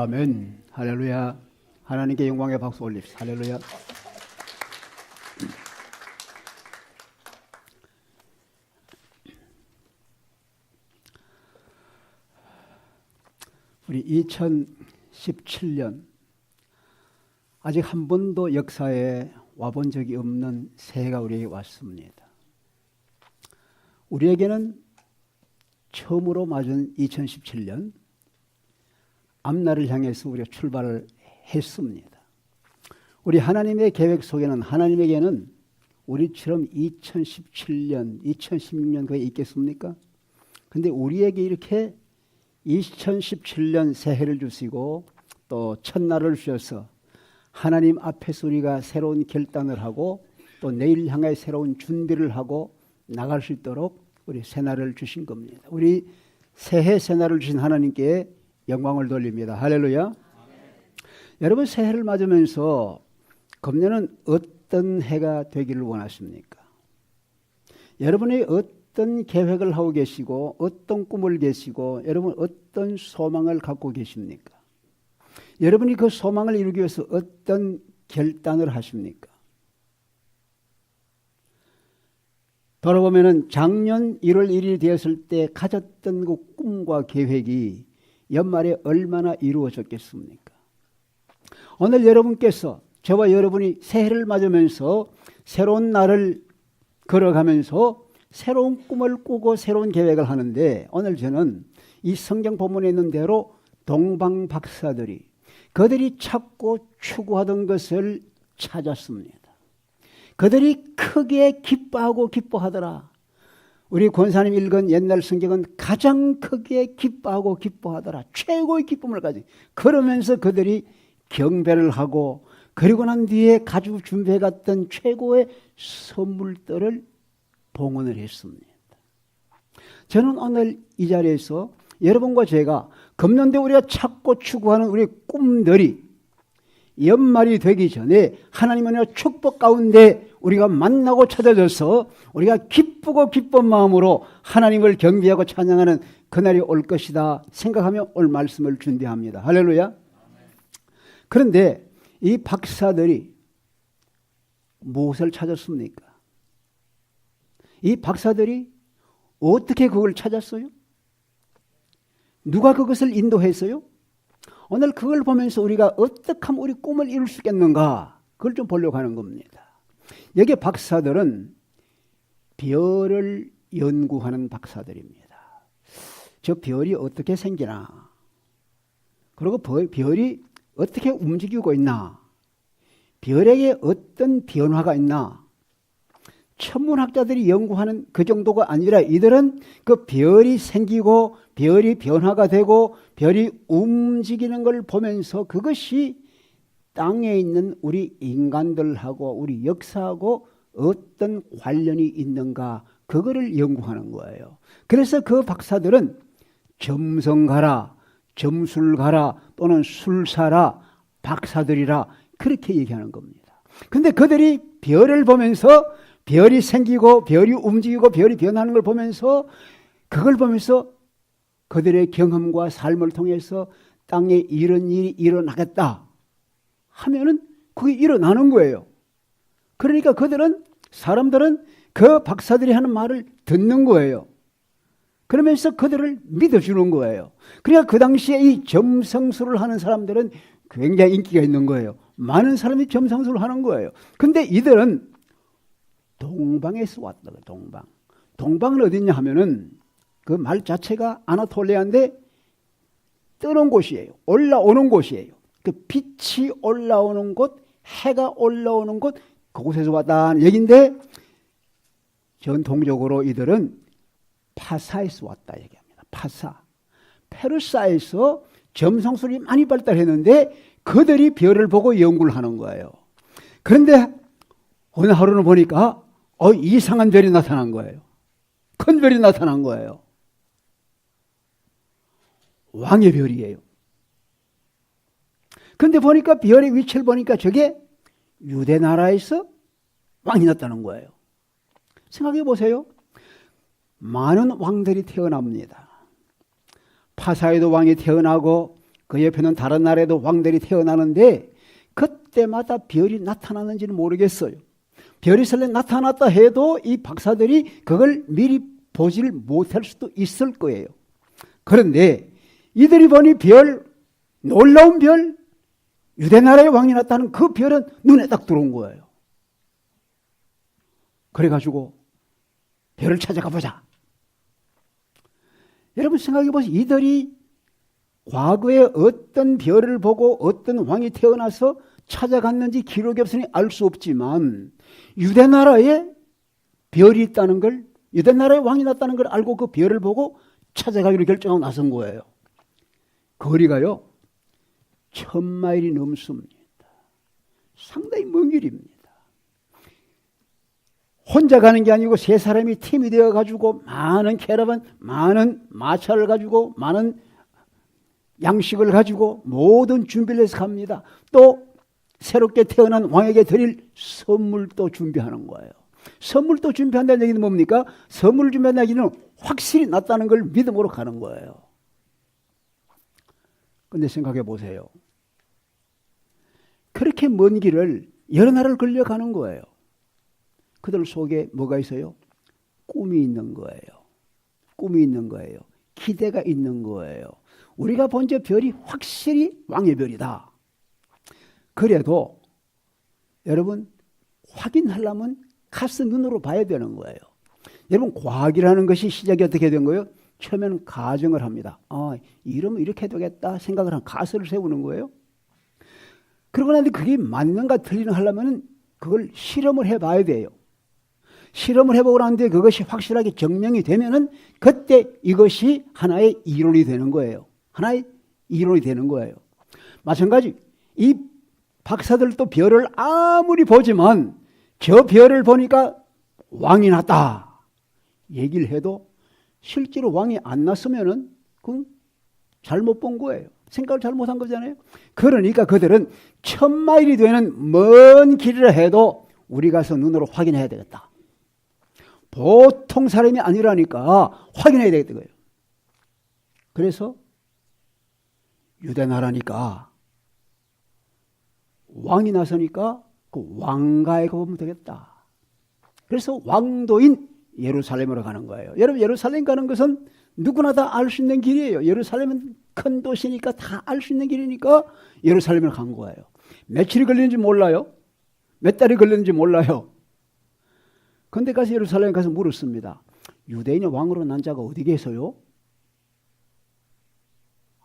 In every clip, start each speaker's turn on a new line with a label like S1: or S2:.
S1: 아멘. 할렐루야. 하나님께 영광의 박수 올립시다. 할렐루야. 우리 2017년 아직 한 번도 역사에 와본 적이 없는 새해가 우리에게 왔습니다. 우리에게는 처음으로 맞은 2017년 앞날을 향해서 우리가 출발을 했습니다. 우리 하나님의 계획 속에는 하나님에게는 우리처럼 2017년, 2016년 그게 있겠습니까? 근데 우리에게 이렇게 2017년 새해를 주시고 또 첫날을 주셔서 하나님 앞에서 우리가 새로운 결단을 하고 또 내일 향해 새로운 준비를 하고 나갈 수 있도록 우리 새날을 주신 겁니다. 우리 새해 새날을 주신 하나님께 영광을 돌립니다. 할렐루야. 아멘. 여러분 새해를 맞으면서 금년은 어떤 해가 되기를 원하십니까? 여러분이 어떤 계획을 하고 계시고 어떤 꿈을 계시고 여러분 어떤 소망을 갖고 계십니까? 여러분이 그 소망을 이루기 위해서 어떤 결단을 하십니까? 돌아보면 작년 1월 1일이 되었을 때 가졌던 그 꿈과 계획이 연말에 얼마나 이루어졌겠습니까? 오늘 여러분께서 저와 여러분이 새해를 맞으면서 새로운 날을 걸어가면서 새로운 꿈을 꾸고 새로운 계획을 하는데 오늘 저는 이 성경 본문에 있는 대로 동방 박사들이 그들이 찾고 추구하던 것을 찾았습니다. 그들이 크게 기뻐하고 기뻐하더라. 우리 권사님 읽은 옛날 성경은 가장 크게 기뻐하고 기뻐하더라. 최고의 기쁨을 가지. 그러면서 그들이 경배를 하고 그리고 난 뒤에 가지고 준비해 갔던 최고의 선물들을 봉헌을 했습니다. 저는 오늘 이 자리에서 여러분과 제가 금년대 우리가 찾고 추구하는 우리 꿈들이 연말이 되기 전에 하나님의 축복 가운데 우리가 만나고 찾아져서 우리가 기쁘고 기쁜 마음으로 하나님을 경배하고 찬양하는 그날이 올 것이다 생각하며 오늘 말씀을 준비합니다. 할렐루야. 그런데 이 박사들이 무엇을 찾았습니까? 이 박사들이 어떻게 그걸 찾았어요? 누가 그것을 인도했어요? 오늘 그걸 보면서 우리가 어떻게 하면 우리 꿈을 이룰 수 있겠는가 그걸 좀 보려고 하는 겁니다. 여기 박사들은 별을 연구하는 박사들입니다. 저 별이 어떻게 생기나 그리고 별이 어떻게 움직이고 있나 별에게 어떤 변화가 있나 천문학자들이 연구하는 그 정도가 아니라 이들은 그 별이 생기고 별이 변화가 되고 별이 움직이는 걸 보면서 그것이 땅에 있는 우리 인간들하고 우리 역사하고 어떤 관련이 있는가 그거를 연구하는 거예요. 그래서 그 박사들은 점성가라, 점술가라 또는 술사라, 박사들이라 그렇게 얘기하는 겁니다. 근데 그들이 별을 보면서 별이 생기고 별이 움직이고 별이 변하는 걸 보면서 그걸 보면서 그들의 경험과 삶을 통해서 땅에 이런 일이 일어나겠다 하면은 그게 일어나는 거예요. 그러니까 사람들은 그 박사들이 하는 말을 듣는 거예요. 그러면서 그들을 믿어주는 거예요. 그러니까 그 당시에 이 점성술을 하는 사람들은 굉장히 인기가 있는 거예요. 많은 사람이 점성술을 하는 거예요. 근데 이들은 동방에서 왔다. 동방은 어디냐 하면은 그 말 자체가 아나톨리아인데 뜨는 곳이에요. 올라오는 곳이에요. 그 빛이 올라오는 곳, 해가 올라오는 곳, 그곳에서 왔다는 얘기인데 전통적으로 이들은 파사에서 왔다 얘기합니다. 파사. 페르사에서 점성술이 많이 발달했는데 그들이 별을 보고 연구를 하는 거예요. 그런데 어느 하루는 보니까 이상한 별이 나타난 거예요. 큰 별이 나타난 거예요. 왕의 별이에요. 그런데 보니까 별의 위치를 보니까 저게 유대 나라에서 왕이 났다는 거예요. 생각해 보세요. 많은 왕들이 태어납니다. 파사에도 왕이 태어나고 그 옆에는 다른 나라에도 왕들이 태어나는데 그때마다 별이 나타나는지는 모르겠어요. 별이 설령 나타났다 해도 이 박사들이 그걸 미리 보지를 못할 수도 있을 거예요. 그런데 이들이 보니 별, 놀라운 별, 유대 나라의 왕이 났다는 그 별은 눈에 딱 들어온 거예요. 그래가지고 별을 찾아가 보자. 여러분 생각해 보세요. 이들이 과거에 어떤 별을 보고 어떤 왕이 태어나서 찾아갔는지 기록이 없으니 알 수 없지만 유대 나라에 별이 있다는 걸, 유대 나라의 왕이 났다는 걸 알고 그 별을 보고 찾아가기로 결정하고 나선 거예요. 거리가요 1000마일이 넘습니다. 상당히 먼 길입니다. 혼자 가는 게 아니고 세 사람이 팀이 되어 가지고 많은 캐러반, 많은 마차를 가지고 많은 양식을 가지고 모든 준비를 해서 갑니다. 또 새롭게 태어난 왕에게 드릴 선물도 준비하는 거예요. 선물도 준비한다는 얘기는 뭡니까? 선물을 준비한다는 얘기는 확실히 낫다는 걸 믿음으로 가는 거예요. 그런데 생각해 보세요. 그렇게 먼 길을 여러 나라를 걸려가는 거예요. 그들 속에 뭐가 있어요? 꿈이 있는 거예요. 꿈이 있는 거예요. 기대가 있는 거예요. 우리가 본 저 별이 확실히 왕의 별이다. 그래도 여러분 확인하려면 가서 눈으로 봐야 되는 거예요. 여러분 과학이라는 것이 시작이 어떻게 된 거예요? 처음에는 가정을 합니다. 이러면 이렇게 되겠다 생각을 한 가설을 세우는 거예요. 그러고 나서 그게 맞는가 틀리는가 하려면 그걸 실험을 해봐야 돼요. 실험을 해보고 나는데 그것이 확실하게 증명이 되면은 그때 이것이 하나의 이론이 되는 거예요. 하나의 이론이 되는 거예요. 마찬가지 이 박사들도 별을 아무리 보지만 저 별을 보니까 왕이 났다 얘기를 해도 실제로 왕이 안 났으면은 그건 잘못 본 거예요. 생각을 잘못한 거잖아요. 그러니까 그들은 1000마일이 되는 먼 길이라 해도 우리 가서 눈으로 확인해야 되겠다. 보통 사람이 아니라니까 확인해야 되겠다 거예요. 그래서 유대 나라니까 왕이 나서니까 그 왕가에 가보면 되겠다. 그래서 왕도인 예루살렘으로 가는 거예요. 여러분 예루살렘 가는 것은 누구나 다 알 수 있는 길이에요. 예루살렘은 큰 도시니까 다 알 수 있는 길이니까 예루살렘을 간 거예요. 며칠이 걸리는지 몰라요. 몇 달이 걸리는지 몰라요. 그런데 가서 예루살렘에 가서 물었습니다. 유대인의 왕으로 난 자가 어디 계세요?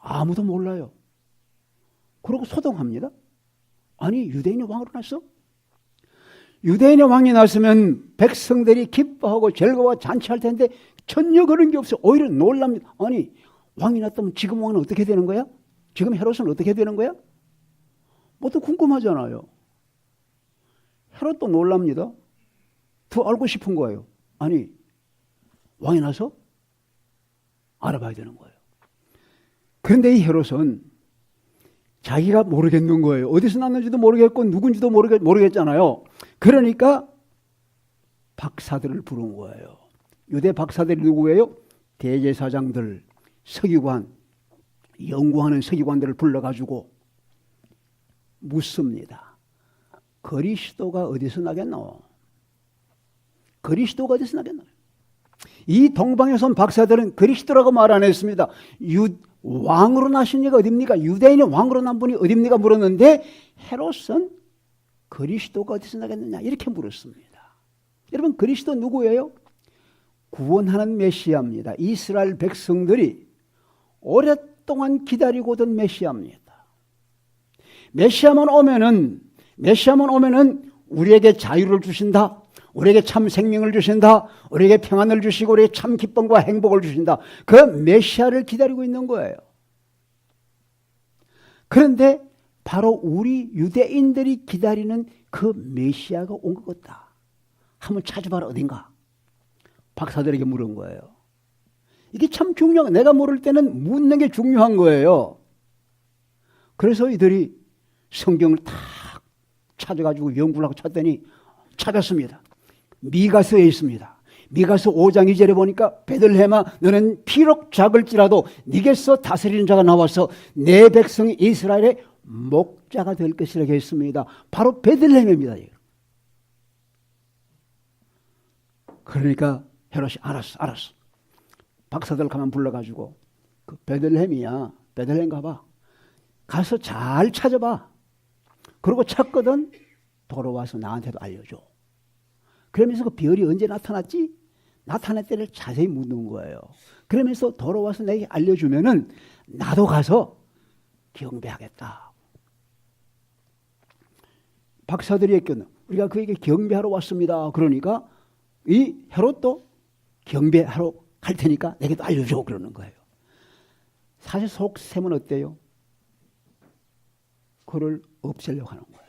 S1: 아무도 몰라요. 그러고 소동합니다. 아니 유대인의 왕으로 났어? 유대인의 왕이 났으면 백성들이 기뻐하고 즐거워 잔치할 텐데 전혀 그런 게 없어요. 오히려 놀랍니다. 아니 왕이 났다면 지금 왕은 어떻게 되는 거야? 지금 헤롯은 어떻게 되는 거야? 뭐또 궁금하잖아요. 헤롯도 놀랍니다. 더 알고 싶은 거예요. 아니 왕이 나서 알아봐야 되는 거예요. 그런데 이 헤롯은 자기가 모르겠는 거예요. 어디서 났는지도 모르겠고 누군지도 모르겠잖아요. 그러니까 박사들을 부른 거예요. 유대 박사들이 누구예요? 대제사장들, 서기관, 연구하는 서기관들을 불러가지고 묻습니다. 그리스도가 어디서 나겠노? 그리스도가 어디서 나겠노? 이 동방에서 온 박사들은 그리스도라고 말 안 했습니다. 왕으로 나신 이가 어딥니까? 유대인의 왕으로 난 분이 어딥니까? 물었는데 헤롯은 그리스도가 어디서 나겠느냐? 이렇게 물었습니다. 여러분 그리스도 누구예요? 구원하는 메시아입니다. 이스라엘 백성들이 오랫동안 기다리고 오던 메시아입니다. 메시아만 오면은 우리에게 자유를 주신다. 우리에게 참 생명을 주신다. 우리에게 평안을 주시고 우리에게 참 기쁨과 행복을 주신다. 그 메시아를 기다리고 있는 거예요. 그런데 바로 우리 유대인들이 기다리는 그 메시아가 온 것 같다. 한번 찾아봐라 어딘가. 박사들에게 물은 거예요. 이게 참 중요한, 내가 모를 때는 묻는 게 중요한 거예요. 그래서 이들이 성경을 탁 찾아가지고 연구를 하고 찾더니 찾았습니다. 미가서에 있습니다. 미가서 5장 2절에 보니까 베들레헴아 너는 비록 작을지라도 네게서 다스리는 자가 나와서 내 백성 이스라엘의 목자가 될 것이라고 했습니다. 바로 베들레헴입니다. 그러니까 헤롯이 알았어. 박사들 가만 불러가지고 그 베들레헴이야. 베들레헴 가봐. 가서 잘 찾아봐. 그러고 찾거든 돌아와서 나한테도 알려줘. 그러면서 그 별이 언제 나타났지? 나타날 때를 자세히 묻는 거예요. 그러면서 돌아와서 내게 알려주면은 나도 가서 경배하겠다. 박사들이 했거든. 우리가 그에게 경배하러 왔습니다. 그러니까 이 헤롯도 경배하러 갈 테니까 내게도 알려줘. 그러는 거예요. 사실 속셈은 어때요? 그를 없애려고 하는 거예요.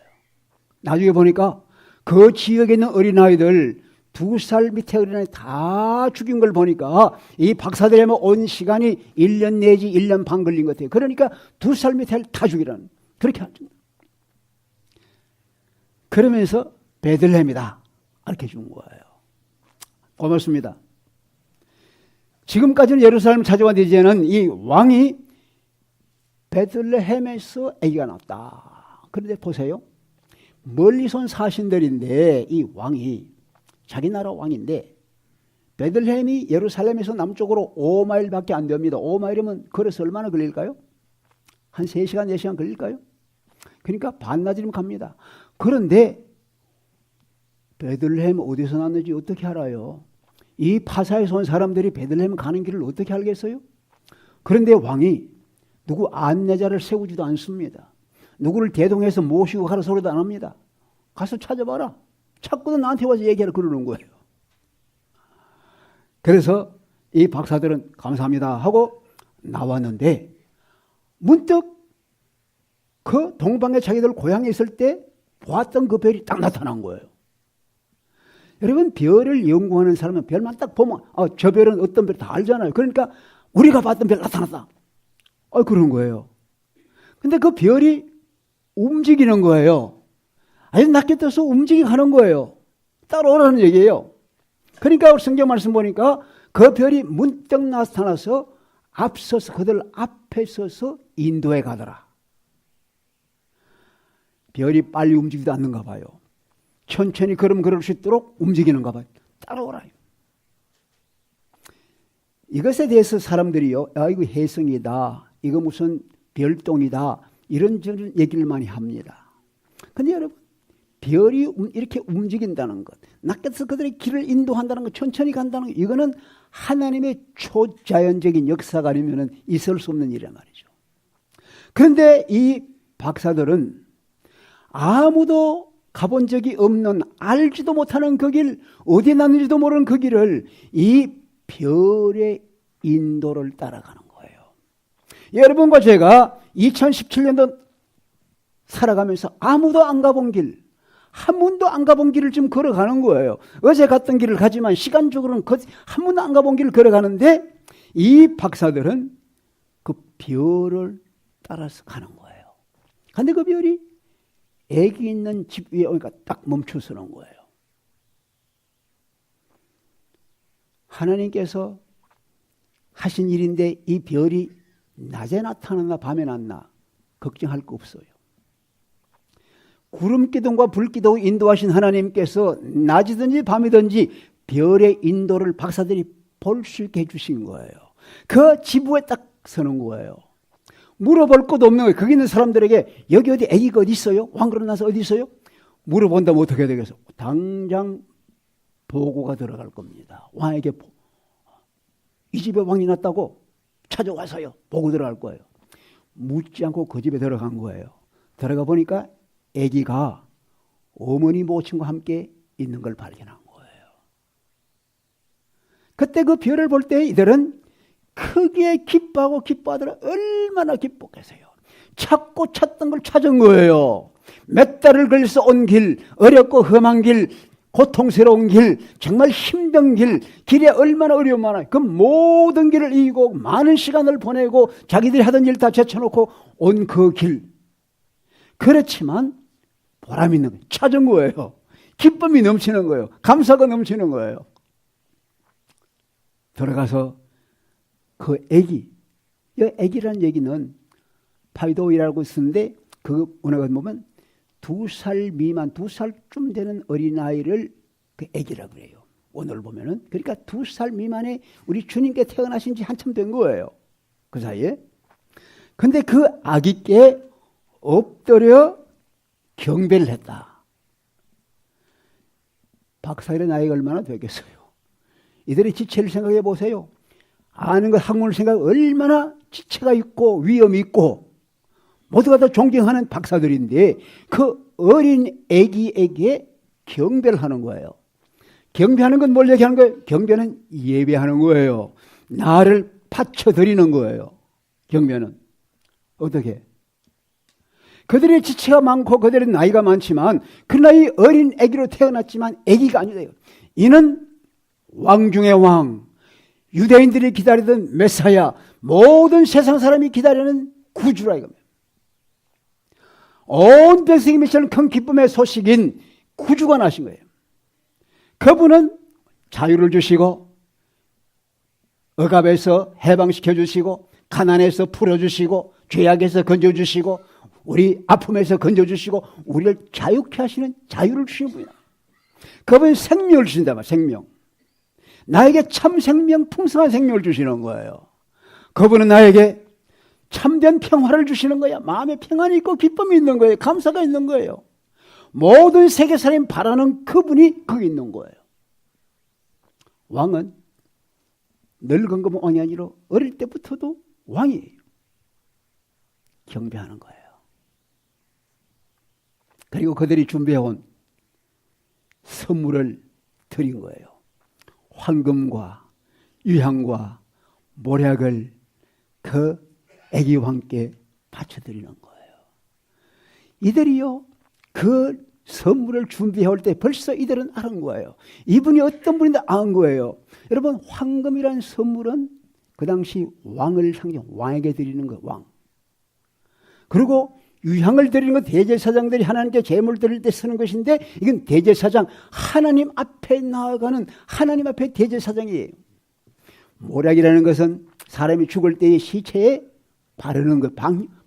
S1: 나중에 보니까 그 지역에 있는 어린아이들 2살 밑에 어린아이 다 죽인 걸 보니까 이 박사들에만 온 시간이 1년 내지 1년 반 걸린 것 같아요. 그러니까 2살 밑에 다 죽이라는 그렇게 하죠. 그러면서 베들레헴이다 이렇게 준 거예요. 고맙습니다. 지금까지는 예루살렘을 찾아온 이제는 이 왕이 베들레헴에서 아기가 났다. 그런데 보세요. 멀리서 온 사신들인데 이 왕이 자기 나라 왕인데 베들레헴이 예루살렘에서 남쪽으로 5마일밖에 안 됩니다. 5마일이면 걸어서 얼마나 걸릴까요? 한 3시간, 4시간 걸릴까요? 그러니까 반나절이면 갑니다. 그런데 베들레헴 어디서 났는지 어떻게 알아요? 이 파사에서 온 사람들이 베들레헴 가는 길을 어떻게 알겠어요? 그런데 왕이 누구 안내자를 세우지도 않습니다. 누구를 대동해서 모시고 가라 소리도 안 합니다. 가서 찾아봐라. 찾고도 나한테 와서 얘기하라 그러는 거예요. 그래서 이 박사들은 감사합니다 하고 나왔는데 문득 그 동방에 자기들 고향에 있을 때 보았던 그 별이 딱 나타난 거예요. 여러분 별을 연구하는 사람은 별만 딱 보면 저 별은 어떤 별 다 알잖아요. 그러니까 우리가 봤던 별 나타났다. 그런 거예요. 근데 그 별이 움직이는 거예요. 아주 낮게 떠서 움직이고 하는 거예요. 따라오라는 얘기예요. 그러니까 성경 말씀 보니까 그 별이 문득 나타나서 앞서서 그들 앞에 서서 인도에 가더라. 별이 빨리 움직이지도 않는가 봐요. 천천히 걸을 수 있도록 움직이는가 봐요. 따라오라. 이것에 대해서 사람들이요, 이거 혜성이다, 이거 무슨 별똥이다, 이런 얘기를 많이 합니다. 근데 여러분, 별이 이렇게 움직인다는 것, 낮게서 그들의 길을 인도한다는 것, 천천히 간다는 것, 이거는 하나님의 초자연적인 역사가 아니면 있을 수 없는 일이란 말이죠. 그런데 이 박사들은 아무도 가본 적이 없는, 알지도 못하는 그 길, 어디에 났는지도 모르는 그 길을 이 별의 인도를 따라가는 거예요. 여러분과 제가 2017년도 살아가면서 아무도 안 가본 길, 한 번도 안 가본 길을 지금 걸어가는 거예요. 어제 갔던 길을 가지만 시간적으로는 한 번도 안 가본 길을 걸어가는데 이 박사들은 그 별을 따라서 가는 거예요. 그런데 그 별이 애기 있는 집 위에 오니까 딱 멈춰서는 거예요. 하나님께서 하신 일인데 이 별이 낮에 나타났나 밤에 났나 걱정할 거 없어요. 구름기둥과 불기둥 인도하신 하나님께서 낮이든지 밤이든지 별의 인도를 박사들이 볼 수 있게 해주신 거예요. 그 지부에 딱 서는 거예요. 물어볼 것도 없는 거예요. 거기 있는 사람들에게 여기 어디 애기가 어디 있어요? 왕그릇 나서 어디 있어요? 물어본다면 어떻게 되겠어? 당장 보고가 들어갈 겁니다. 왕에게 이 집에 왕이 났다고 찾아와서요. 보고 들어갈 거예요. 묻지 않고 그 집에 들어간 거예요. 들어가 보니까 아기가 어머니 모친과 함께 있는 걸 발견한 거예요. 그때 그 별을 볼 때 이들은 크게 기뻐하고 기뻐하더라. 얼마나 기뻤겠어요. 찾고 찾던 걸 찾은 거예요. 몇 달을 걸려서 온 길, 어렵고 험한 길, 고통스러운 길, 정말 힘든 길, 길에 얼마나 어려움 많아요. 그 모든 길을 이기고 많은 시간을 보내고 자기들이 하던 일 다 제쳐놓고 온 그 길. 그렇지만 보람 있는 거예요. 찾은 거예요. 기쁨이 넘치는 거예요. 감사가 넘치는 거예요. 들어가서 그 아기, 이 아기라는 얘기는 파이도이라고 쓰는데 그 언어가 보면 2살 미만, 2살쯤 되는 어린아이를 그 아기라고 그래요. 오늘 보면은. 그러니까 2살 미만의 우리 주님께 태어나신 지 한참 된 거예요. 그 사이에. 근데 그 아기께 엎드려 경배를 했다. 박사일의 나이가 얼마나 되겠어요. 이들의 지체를 생각해 보세요. 아는 것, 학문을 생각해 얼마나 지체가 있고 위험이 있고 모두가 다 존경하는 박사들인데 그 어린 아기에게 경배를 하는 거예요. 경배하는 건 뭘 얘기하는 거예요? 경배는 예배하는 거예요. 나를 바쳐드리는 거예요. 경배는. 어떻게? 그들의 지체가 많고 그들의 나이가 많지만 그 나이 어린 아기로 태어났지만 아기가 아니래요. 이는 왕 중의 왕, 유대인들이 기다리던 메사야, 모든 세상 사람이 기다리는 구주라 이겁니다. 온 백성이 미치는 큰 기쁨의 소식인 구주가 나신 거예요. 그분은 자유를 주시고 억압에서 해방시켜 주시고 가난에서 풀어주시고 죄악에서 건져주시고 우리 아픔에서 건져주시고 우리를 자유케 하시는 자유를 주시는 분이야. 그분이 생명을 주신다. 생명. 나에게 참 생명, 풍성한 생명을 주시는 거예요. 그분은 나에게 참된 평화를 주시는 거야. 마음에 평안이 있고 기쁨이 있는 거예요. 감사가 있는 거예요. 모든 세계 사람이 바라는 그분이 거기 있는 거예요. 왕은 늙은 것만 왕이 아니라 어릴 때부터도 왕이에요. 경배하는 거예요. 그리고 그들이 준비해온 선물을 드린 거예요. 황금과 유향과 모략을 그 아기 왕께 바쳐드리는 거예요. 이들이요, 그 선물을 준비해올 때 벌써 이들은 아는 거예요. 이분이 어떤 분인지 아는 거예요. 여러분, 황금이라는 선물은 그 당시 왕을 상징, 왕에게 드리는 거, 왕. 그리고 유향을 드리는 건 대제사장들이 하나님께 제물 드릴 때 쓰는 것인데 이건 대제사장, 하나님 앞에 나아가는 하나님 앞에 대제사장이에요. 모략이라는 것은 사람이 죽을 때의 시체에 바르는 거,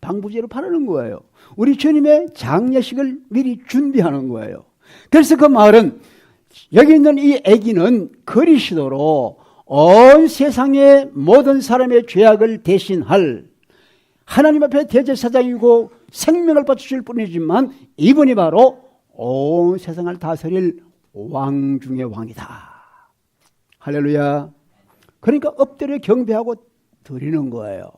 S1: 방부제로 바르는 거예요. 우리 주님의 장례식을 미리 준비하는 거예요. 그래서 그 마을은 여기 있는 이 아기는 그리스도로 온 세상의 모든 사람의 죄악을 대신할 하나님 앞에 대제사장이고 생명을 바쳐줄 뿐이지만 이분이 바로 온 세상을 다스릴 왕 중의 왕이다. 할렐루야. 그러니까 엎드려 경배하고 드리는 거예요.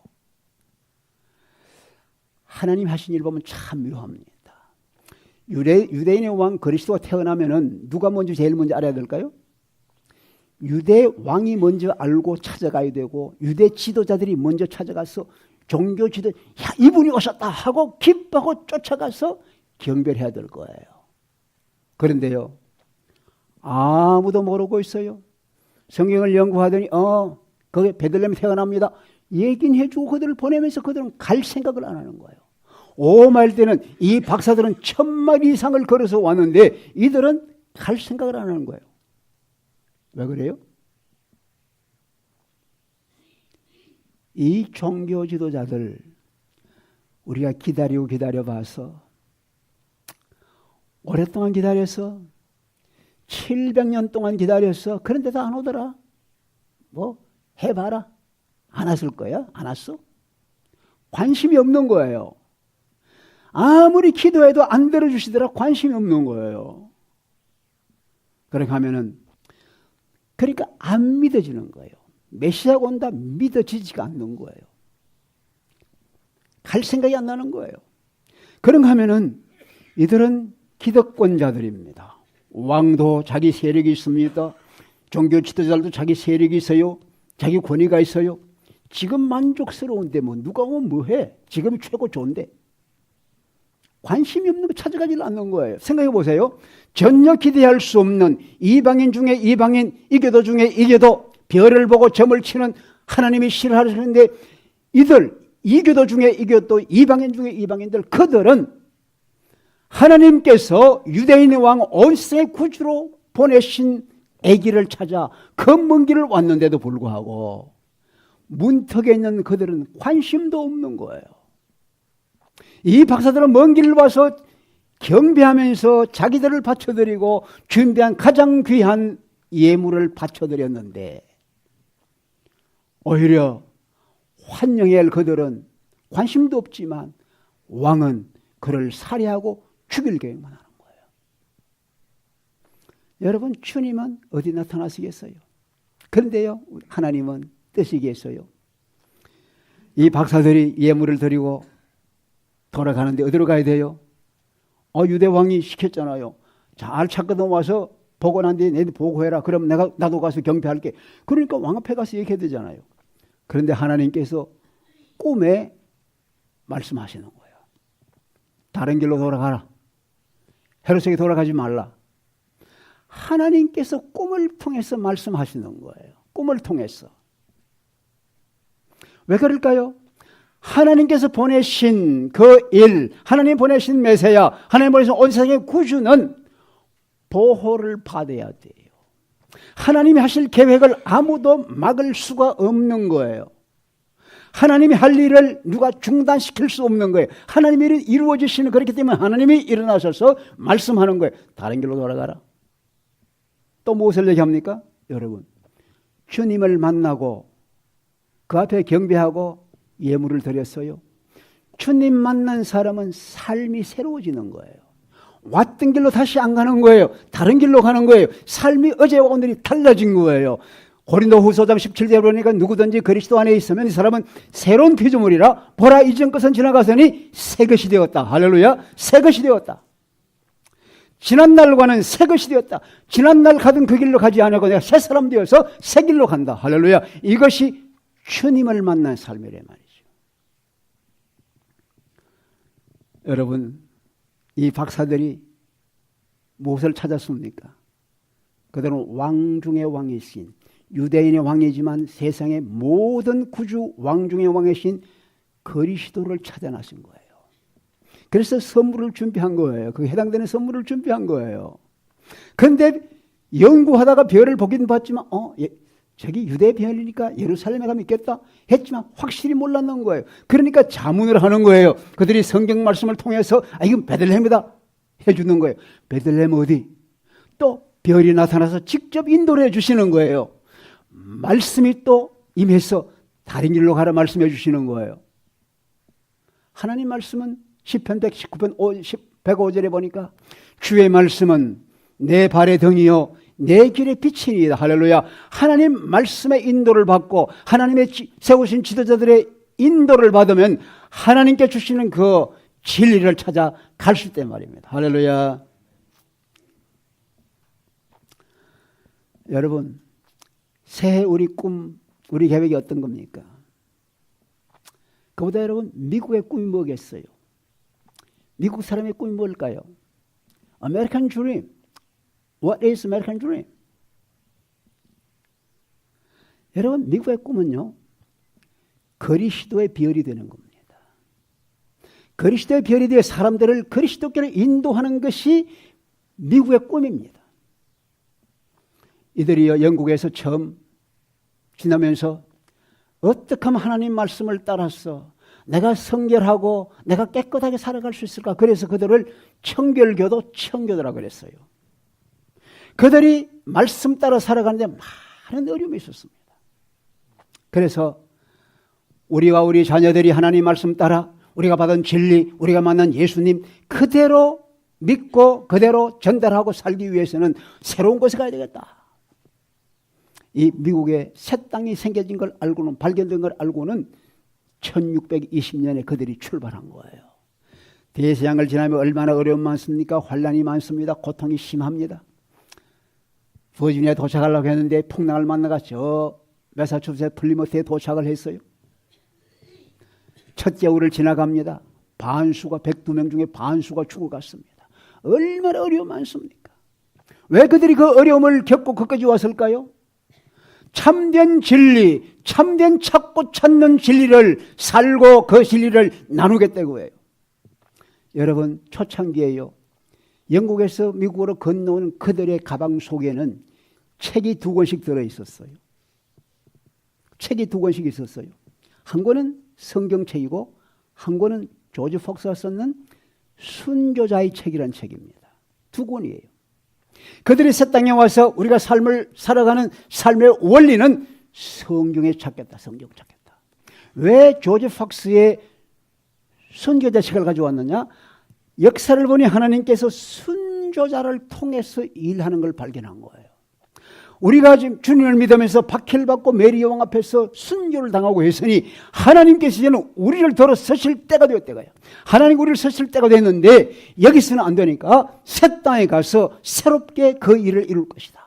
S1: 하나님 하신 일 보면 참 묘합니다. 유대인의 왕 그리스도가 태어나면은 누가 먼저 제일 먼저 알아야 될까요? 유대 왕이 먼저 알고 찾아가야 되고 유대 지도자들이 먼저 찾아가서 종교 지도, 야, 이분이 오셨다 하고 기뻐하고 쫓아가서 경배를 해야 될 거예요. 그런데요, 아무도 모르고 있어요. 성경을 연구하더니 거기 베들레헴 태어납니다. 얘기는 해주고 그들을 보내면서 그들은 갈 생각을 안 하는 거예요. 5마일 때는 이 박사들은 1000마일 이상을 걸어서 왔는데 이들은 갈 생각을 안 하는 거예요. 왜 그래요? 이 종교 지도자들 우리가 기다리고 기다려봐서 오랫동안 기다렸어. 700년 동안 기다렸어. 그런데도 안 오더라. 뭐 해봐라. 안 왔을 거야? 안 왔어? 관심이 없는 거예요. 아무리 기도해도 안 들어주시더라. 관심이 없는 거예요. 그렇게 하면은 그러니까 안 믿어지는 거예요. 메시아가 온다 믿어지지가 않는 거예요. 갈 생각이 안 나는 거예요. 그런가 하면은 이들은 기득권자들입니다. 왕도 자기 세력이 있습니다. 종교 지도자들도 자기 세력이 있어요. 자기 권위가 있어요. 지금 만족스러운데 뭐 누가 오면 뭐해? 지금이 최고 좋은데. 관심이 없는 거 찾아가지 않는 거예요. 생각해 보세요. 전혀 기대할 수 없는 이방인 중에 이방인, 이교도 중에 이교도, 별을 보고 점을 치는 하나님이 싫어하시는데 이들, 이교도 중에 이교도, 이방인 중에 이방인들, 그들은 하나님께서 유대인의 왕 온 세상의 구주로 보내신 아기를 찾아 그 먼 길을 왔는데도 불구하고 문턱에 있는 그들은 관심도 없는 거예요. 이 박사들은 먼 길을 와서 경배하면서 자기들을 바쳐드리고 준비한 가장 귀한 예물을 바쳐드렸는데 오히려 환영해야 할 그들은 관심도 없지만 왕은 그를 살해하고 죽일 계획만 하는 거예요. 여러분, 주님은 어디 나타나시겠어요? 그런데요, 하나님은 뜨시겠어요? 이 박사들이 예물을 드리고 돌아가는데 어디로 가야 돼요? 유대 왕이 시켰잖아요. 잘 찾고 넘어와서 보고 난 뒤에 너희들 보고해라. 그럼 나도 가서 경배할게. 그러니까 왕 앞에 가서 얘기해야 되잖아요. 그런데 하나님께서 꿈에 말씀하시는 거예요. 다른 길로 돌아가라. 헤롯에게 돌아가지 말라. 하나님께서 꿈을 통해서 말씀하시는 거예요. 꿈을 통해서. 왜 그럴까요? 하나님께서 보내신 그 일, 하나님 보내신 메시아, 하나님 보내신 온 세상의 구주는 보호를 받아야 돼요. 하나님이 하실 계획을 아무도 막을 수가 없는 거예요. 하나님이 할 일을 누가 중단시킬 수 없는 거예요. 하나님의 일이 이루어지시는, 그렇기 때문에 하나님이 일어나셔서 말씀하는 거예요. 다른 길로 돌아가라. 또 무엇을 얘기합니까? 여러분, 주님을 만나고 그 앞에 경배하고 예물을 드렸어요. 주님 만난 사람은 삶이 새로워지는 거예요. 왔던 길로 다시 안 가는 거예요. 다른 길로 가는 거예요. 삶이 어제와 오늘이 달라진 거예요. 고린도후서 17절에 보니까 누구든지 그리스도 안에 있으면 이 사람은 새로운 피조물이라 보라 이전 것은 지나가서니 새 것이 되었다. 할렐루야. 새 것이 되었다. 지난 날과는 새 것이 되었다. 지난 날 가던 그 길로 가지 않고 내가 새 사람 되어서 새 길로 간다. 할렐루야. 이것이 주님을 만난 삶이란 말이죠. 여러분, 이 박사들이 무엇을 찾았습니까? 그들은 왕 중의 왕이신, 유대인의 왕이지만 세상의 모든 구주 왕 중의 왕이신 그리스도를 찾아나신 거예요. 그래서 선물을 준비한 거예요. 그 해당되는 선물을 준비한 거예요. 그런데 연구하다가 별을 보긴 봤지만 저기 유대 별이니까 예루살렘에 가면 있겠다 했지만 확실히 몰랐는 거예요. 그러니까 자문을 하는 거예요. 그들이 성경 말씀을 통해서 이건 베들레헴이다 해주는 거예요. 베들레헴 어디? 또 별이 나타나서 직접 인도를 해주시는 거예요. 말씀이 또 임해서 다른 길로 가라 말씀해 주시는 거예요. 하나님 말씀은 시편 119편 105절에 보니까 주의 말씀은 내 발의 등이요 내 길의 빛이니이다. 할렐루야. 하나님 말씀의 인도를 받고 하나님의 세우신 지도자들의 인도를 받으면 하나님께 주시는 그 진리를 찾아 갈 수 있단 말입니다. 할렐루야. 여러분, 새해 우리 꿈, 우리 계획이 어떤 겁니까? 그보다 여러분, 미국의 꿈이 뭐겠어요? 미국 사람의 꿈이 뭘까요? American Dream. What is American Dream? 여러분, 미국의 꿈은요, 그리스도의 별이 되는 겁니다. 그리스도의 별이 되어 사람들을 그리스도께로 인도하는 것이 미국의 꿈입니다. 이들이 영국에서 처음 지나면서 어떻게 하면 하나님 말씀을 따라서 내가 성결하고 내가 깨끗하게 살아갈 수 있을까? 그래서 그들을 청결교도 청교도라고 그랬어요. 그들이 말씀 따라 살아가는데 많은 어려움이 있었습니다. 그래서 우리와 우리 자녀들이 하나님 말씀 따라 우리가 받은 진리, 우리가 만난 예수님 그대로 믿고 그대로 전달하고 살기 위해서는 새로운 곳에 가야 되겠다. 이 미국에 새 땅이 생겨진 걸 알고는, 발견된 걸 알고는 1620년에 그들이 출발한 거예요. 대서양을 지나면 얼마나 어려움 많습니까? 환란이 많습니다. 고통이 심합니다. 버지니아에 도착하려고 했는데 풍랑을 만나가 저 매사추세츠 플리머스에 도착을 했어요. 첫 겨울을 지나갑니다. 반수가 102명 중에 반수가 죽어갔습니다. 얼마나 어려움 많습니까? 왜 그들이 그 어려움을 겪고 거기까지 왔을까요? 참된 진리, 참된 찾고 찾는 진리를 살고 그 진리를 나누겠다고 해요. 여러분, 초창기에요, 영국에서 미국으로 건너온 그들의 가방 속에는 책이 2권씩 들어있었어요. 책이 2권씩 있었어요. 한 권은 성경책이고 한 권은 조지 폭스가 썼는 순교자의 책이라는 책입니다. 2권이에요. 그들이 새 땅에 와서 우리가 삶을 살아가는 삶의 원리는 성경에 찾겠다. 성경 찾겠다. 왜 조지 폭스의 순교자 책을 가져왔느냐? 역사를 보니 하나님께서 순교자를 통해서 일하는 걸 발견한 거예요. 우리가 지금 주님을 믿으면서 박해를 받고 메리 여왕 앞에서 순교를 당하고 했으니 하나님께서 이제는 우리를 들어 서실 때가 되었대가요. 하나님 우리를 서실 때가 됐는데 여기서는 안 되니까 새 땅에 가서 새롭게 그 일을 이룰 것이다.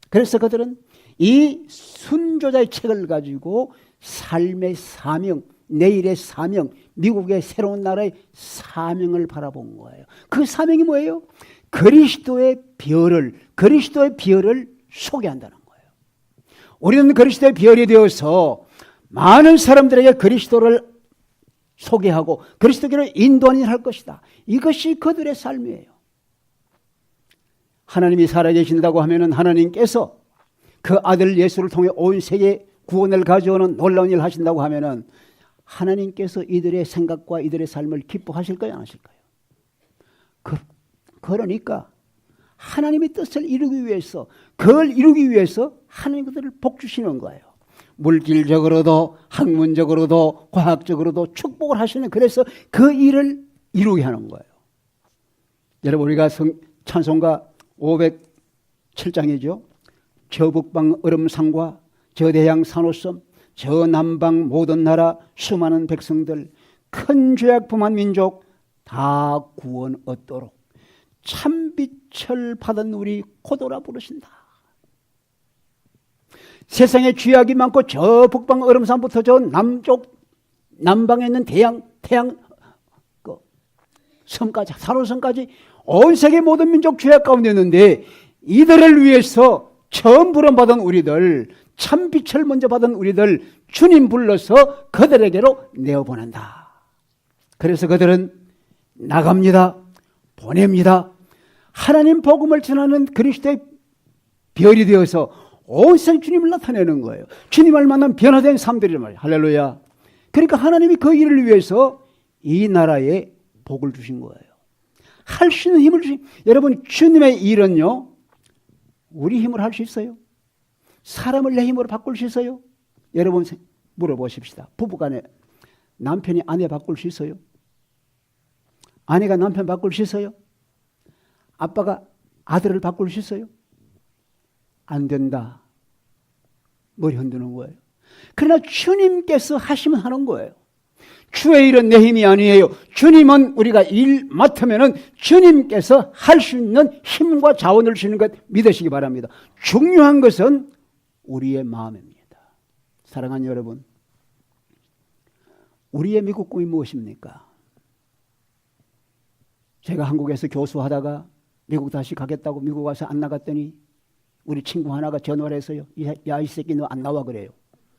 S1: 그래서 그들은 이 순교자의 책을 가지고 삶의 사명, 내일의 사명, 미국의 새로운 나라의 사명을 바라본 거예요. 그 사명이 뭐예요? 그리스도의 비열을 소개한다는 거예요. 우리는 그리스도의 비열이 되어서 많은 사람들에게 그리스도를 소개하고 그리스도를 인도하는 일을 할 것이다. 이것이 그들의 삶이에요. 하나님이 살아계신다고 하면은 하나님께서 그 아들 예수를 통해 온 세계 구원을 가져오는 놀라운 일을 하신다고 하면은 하나님께서 이들의 생각과 이들의 삶을 기뻐하실까요? 안 하실까요? 그러니까 하나님의 뜻을 이루기 위해서, 그걸 이루기 위해서 하나님 그들을 복 주시는 거예요. 물질적으로도 학문적으로도 과학적으로도 축복을 하시는, 그래서 그 일을 이루게 하는 거예요. 여러분, 우리가 찬송가 507장이죠. 저 북방 얼음산과 저 대양 산호섬, 저 남방 모든 나라 수많은 백성들, 큰 죄악 범한 민족 다 구원 얻도록 참빛을 받은 우리 고도라 부르신다. 세상에 죄악이 많고 저 북방 얼음산부터 저 남방에 있는 태양 섬까지, 산호섬까지 온 세계 모든 민족 죄악 가운데 있는데 이들을 위해서 처음 부름받은 우리들, 참빛을 먼저 받은 우리들 주님 불러서 그들에게로 내어보낸다. 그래서 그들은 나갑니다. 보냅니다. 하나님 복음을 전하는 그리스도의 별이 되어서 온 세상 주님을 나타내는 거예요. 주님을 만난 변화된 삶들이란 말이에요. 할렐루야. 그러니까 하나님이 그 일을 위해서 이 나라에 복을 주신 거예요. 할 수 있는 힘을 주신. 여러분, 주님의 일은요, 우리 힘으로 할 수 있어요? 사람을 내 힘으로 바꿀 수 있어요? 여러분 물어보십시다. 부부간에 남편이 아내 바꿀 수 있어요? 아내가 남편 바꿀 수 있어요? 아빠가 아들을 바꿀 수 있어요? 안 된다. 머리 흔드는 거예요. 그러나 주님께서 하시면 하는 거예요. 주의 일은 내 힘이 아니에요. 주님은 우리가 일 맡으면은 주님께서 할 수 있는 힘과 자원을 주시는 것 믿으시기 바랍니다. 중요한 것은 우리의 마음입니다. 사랑하는 여러분, 우리의 미국 꿈이 무엇입니까? 제가 한국에서 교수하다가 미국 다시 가겠다고 미국 와서 안 나갔더니 우리 친구 하나가 전화를 해서요. 야, 이 새끼 너 안 나와 그래요.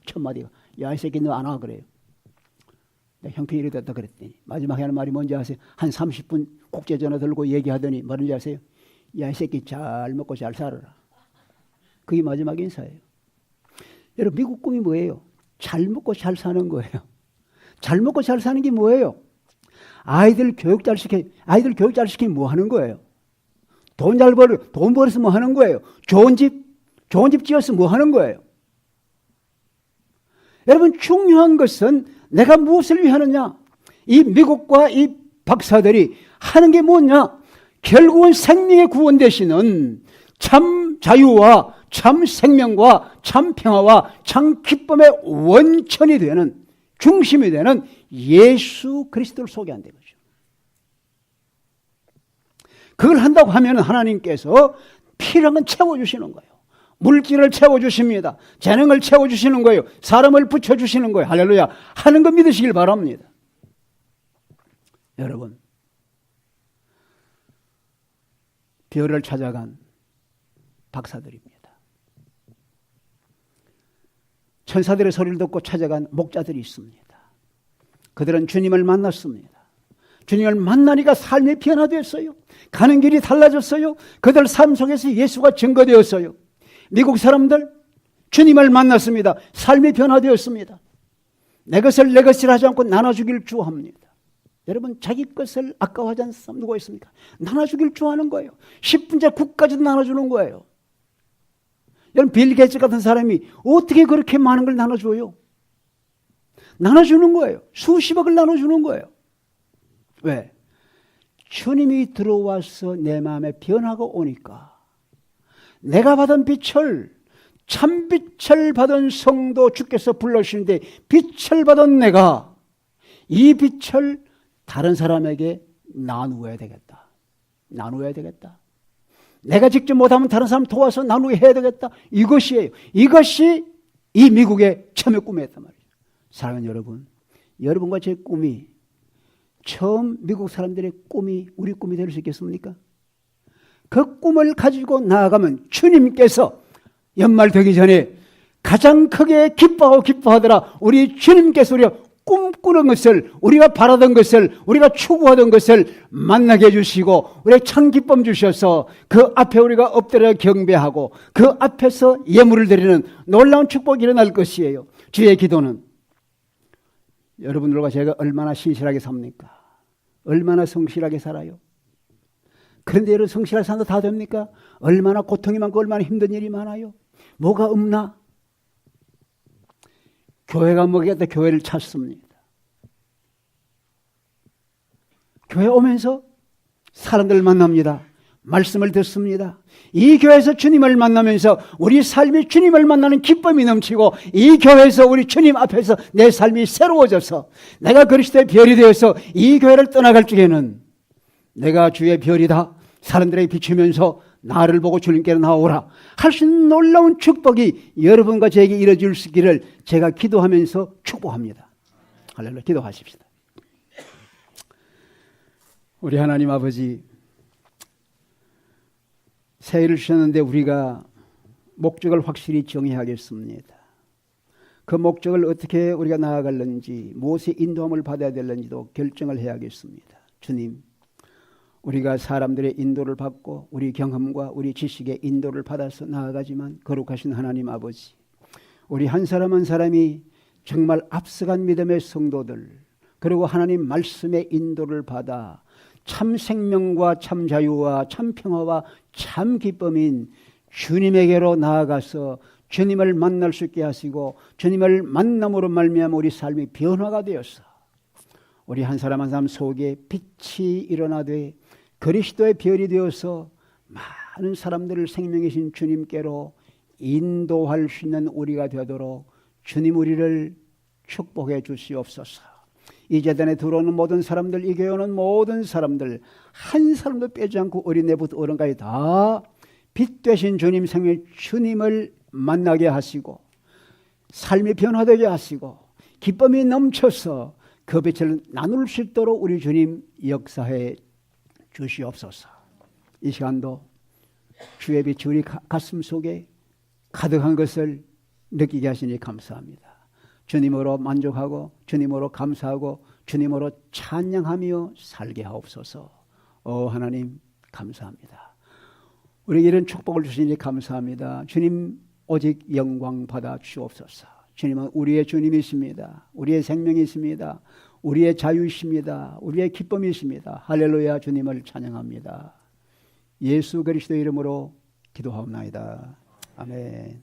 S1: 첫 마디가. 야, 이 새끼 너 안 와 그래요. 형편이 됐다 그랬더니 마지막에 하는 말이 뭔지 아세요? 한 30분 국제전화 들고 얘기하더니 뭐든지 아세요? 야, 이 새끼 잘 먹고 잘 살아라. 그게 마지막 인사예요. 여러분, 미국 꿈이 뭐예요? 잘 먹고 잘 사는 거예요. 잘 먹고 잘 사는 게 뭐예요? 아이들 교육 잘 시키면 뭐 하는 거예요? 돈 벌어서 뭐 하는 거예요? 좋은 집 지어서 뭐 하는 거예요? 여러분, 중요한 것은 내가 무엇을 위해 하느냐? 이 미국과 이 박사들이 하는 게 뭐냐? 결국은 생명의 구원 되시는 참 자유와 참 생명과 참 평화와 참 기쁨의 원천이 되는, 중심이 되는 예수 그리스도를 소개한다는 거죠. 그걸 한다고 하면 하나님께서 필요한 건 채워주시는 거예요. 물질을 채워주십니다. 재능을 채워주시는 거예요. 사람을 붙여주시는 거예요. 할렐루야. 하는 거 믿으시길 바랍니다. 여러분, 별을 찾아간 박사들입니다. 천사들의 소리를 듣고 찾아간 목자들이 있습니다. 그들은 주님을 만났습니다. 주님을 만나니까 삶이 변화되었어요. 가는 길이 달라졌어요. 그들 삶 속에서 예수가 증거되었어요. 미국 사람들 주님을 만났습니다. 삶이 변화되었습니다. 내 것을 내 것이라 하지 않고 나눠주길 좋아합니다. 여러분, 자기 것을 아까워하지 않는 사람 누가 있습니까? 나눠주길 좋아하는 거예요. 10분째 국까지도 나눠주는 거예요. 여러분, 빌 게이츠 같은 사람이 어떻게 그렇게 많은 걸 나눠줘요? 나눠주는 거예요. 수십억을 나눠주는 거예요. 왜? 주님이 들어와서 내 마음에 변화가 오니까 내가 받은 빛을, 참빛을 받은 성도 주께서 불러주시는데 빛을 받은 내가 이 빛을 다른 사람에게 나누어야 되겠다. 나누어야 되겠다. 내가 직접 못하면 다른 사람 도와서 나누어야 되겠다. 이것이에요. 이것이 이 미국의 처음의 꿈이었단 말이에요. 사랑하는 여러분, 여러분과 제 꿈이 처음 미국 사람들의 꿈이 우리 꿈이 될 수 있겠습니까? 그 꿈을 가지고 나아가면 주님께서 연말 되기 전에 가장 크게 기뻐하더라. 우리 주님께서 우리가 꿈꾸는 것을, 우리가 바라던 것을, 우리가 추구하던 것을 만나게 해주시고 우리의 참 기쁨 주셔서 그 앞에 우리가 엎드려 경배하고 그 앞에서 예물을 드리는 놀라운 축복이 일어날 것이에요. 주의 기도는 여러분들과 제가 얼마나 신실하게 삽니까? 얼마나 성실하게 살아요? 그런데 여러분, 성실하게 산다 다 됩니까? 얼마나 고통이 많고 얼마나 힘든 일이 많아요? 뭐가 없나? 교회가 뭐겠다? 교회를 찾습니다. 교회 오면서 사람들을 만납니다. 말씀을 듣습니다. 이 교회에서 주님을 만나면서 우리 삶이 주님을 만나는 기쁨이 넘치고 이 교회에서 우리 주님 앞에서 내 삶이 새로워져서 내가 그리스도의 별이 되어서 이 교회를 떠나갈 적에는 내가 주의 별이다. 사람들에게 비추면서 나를 보고 주님께로 나오라 할 수 있는 놀라운 축복이 여러분과 저에게 이루어질 수 있기를 제가 기도하면서 축복합니다. 할렐루야. 기도하십시다. 우리 하나님 아버지, 새해를 주셨는데 우리가 목적을 확실히 정해야겠습니다. 그 목적을 어떻게 우리가 나아갈는지, 무엇의 인도함을 받아야 될는지도 결정을 해야겠습니다. 주님, 우리가 사람들의 인도를 받고 우리 경험과 우리 지식의 인도를 받아서 나아가지만 거룩하신 하나님 아버지, 우리 한 사람 한 사람이 정말 앞서간 믿음의 성도들, 그리고 하나님 말씀의 인도를 받아 참 생명과 참 자유와 참 평화와 참 기쁨인 주님에게로 나아가서 주님을 만날 수 있게 하시고 주님을 만남으로 말미암아 우리 삶이 변화가 되어서 우리 한 사람 한 사람 속에 빛이 일어나되 그리스도의 별이 되어서 많은 사람들을 생명이신 주님께로 인도할 수 있는 우리가 되도록 주님 우리를 축복해 주시옵소서. 이 재단에 들어오는 모든 사람들, 이 교회 오는 모든 사람들 한 사람도 빼지 않고 어린애부터 어른까지 다 빛 되신 주님 생명 주님을 만나게 하시고 삶이 변화되게 하시고 기쁨이 넘쳐서 그 빛을 나눌 수 있도록 우리 주님 역사해 주시옵소서. 이 시간도 주의 빛이 우리 가슴 속에 가득한 것을 느끼게 하시니 감사합니다. 주님으로 만족하고 주님으로 감사하고 주님으로 찬양하며 살게 하옵소서. 하나님 감사합니다. 우리에게 이런 축복을 주시니 감사합니다. 주님 오직 영광 받아 주옵소서. 주님은 우리의 주님이십니다. 우리의 생명이십니다. 우리의 자유이십니다. 우리의 기쁨이십니다. 할렐루야. 주님을 찬양합니다. 예수 그리스도 이름으로 기도하옵나이다. 아멘.